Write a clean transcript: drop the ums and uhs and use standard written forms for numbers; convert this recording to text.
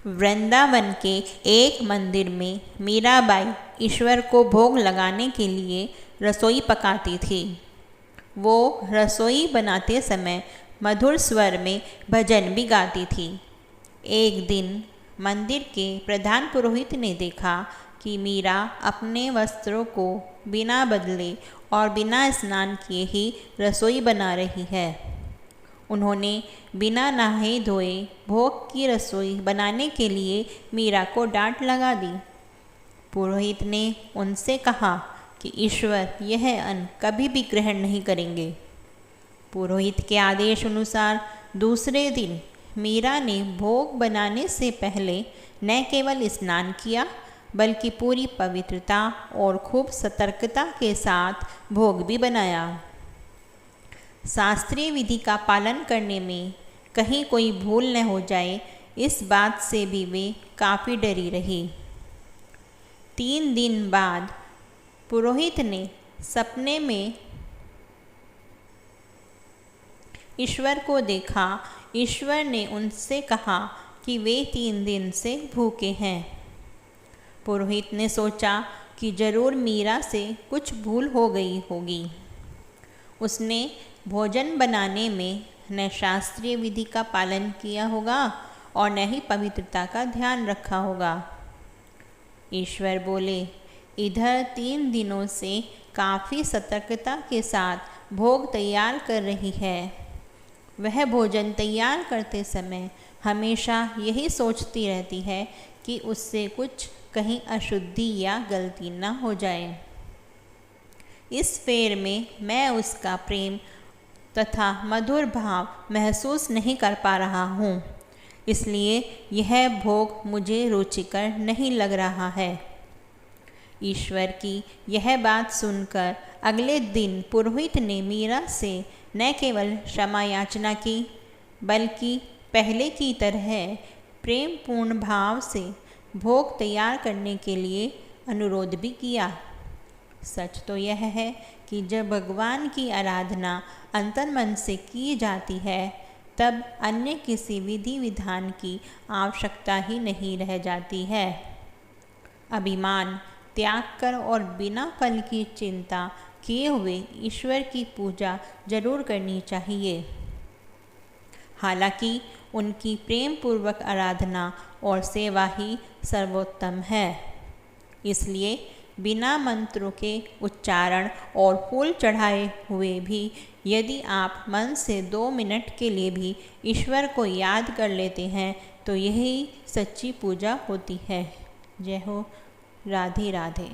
वृंदावन के एक मंदिर में मीराबाई ईश्वर को भोग लगाने के लिए रसोई पकाती थी। वो रसोई बनाते समय मधुर स्वर में भजन भी गाती थी। एक दिन मंदिर के प्रधान पुरोहित ने देखा कि मीरा अपने वस्त्रों को बिना बदले और बिना स्नान किए ही रसोई बना रही है। उन्होंने बिना नहाए धोए भोग की रसोई बनाने के लिए मीरा को डांट लगा दी। पुरोहित ने उनसे कहा कि ईश्वर यह अन्न कभी भी ग्रहण नहीं करेंगे। पुरोहित के आदेश अनुसार दूसरे दिन मीरा ने भोग बनाने से पहले न केवल स्नान किया बल्कि पूरी पवित्रता और खूब सतर्कता के साथ भोग भी बनाया। शास्त्रीय विधि का पालन करने में कहीं कोई भूल न हो जाए, इस बात से भी वे काफ़ी डरी रही। 3 दिन बाद पुरोहित ने सपने में ईश्वर को देखा। ईश्वर ने उनसे कहा कि वे 3 दिन से भूखे हैं। पुरोहित ने सोचा कि जरूर मीरा से कुछ भूल हो गई होगी। उसने भोजन बनाने में न शास्त्रीय विधि का पालन किया होगा और न ही पवित्रता का ध्यान रखा होगा। ईश्वर बोले, इधर 3 दिनों से काफ़ी सतर्कता के साथ भोग तैयार कर रही है। वह भोजन तैयार करते समय हमेशा यही सोचती रहती है कि उससे कुछ कहीं अशुद्धि या गलती न हो जाए। इस फेर में मैं उसका प्रेम तथा मधुर भाव महसूस नहीं कर पा रहा हूँ, इसलिए यह भोग मुझे रुचिकर नहीं लग रहा है। ईश्वर की यह बात सुनकर अगले दिन पुरोहित ने मीरा से न केवल क्षमा याचना की बल्कि पहले की तरह प्रेमपूर्ण भाव से भोग तैयार करने के लिए अनुरोध भी किया। सच तो यह है कि जब भगवान की आराधना अंतर्मन से की जाती है तब अन्य किसी विधि विधान की आवश्यकता ही नहीं रह जाती है। अभिमान त्याग कर और बिना फल की चिंता किए हुए ईश्वर की पूजा जरूर करनी चाहिए। हालांकि उनकी प्रेम पूर्वक आराधना और सेवा ही सर्वोत्तम है। इसलिए बिना मंत्रों के उच्चारण और फूल चढ़ाए हुए भी यदि आप मन से 2 मिनट के लिए भी ईश्वर को याद कर लेते हैं तो यही सच्ची पूजा होती है। जय हो। राधे राधे।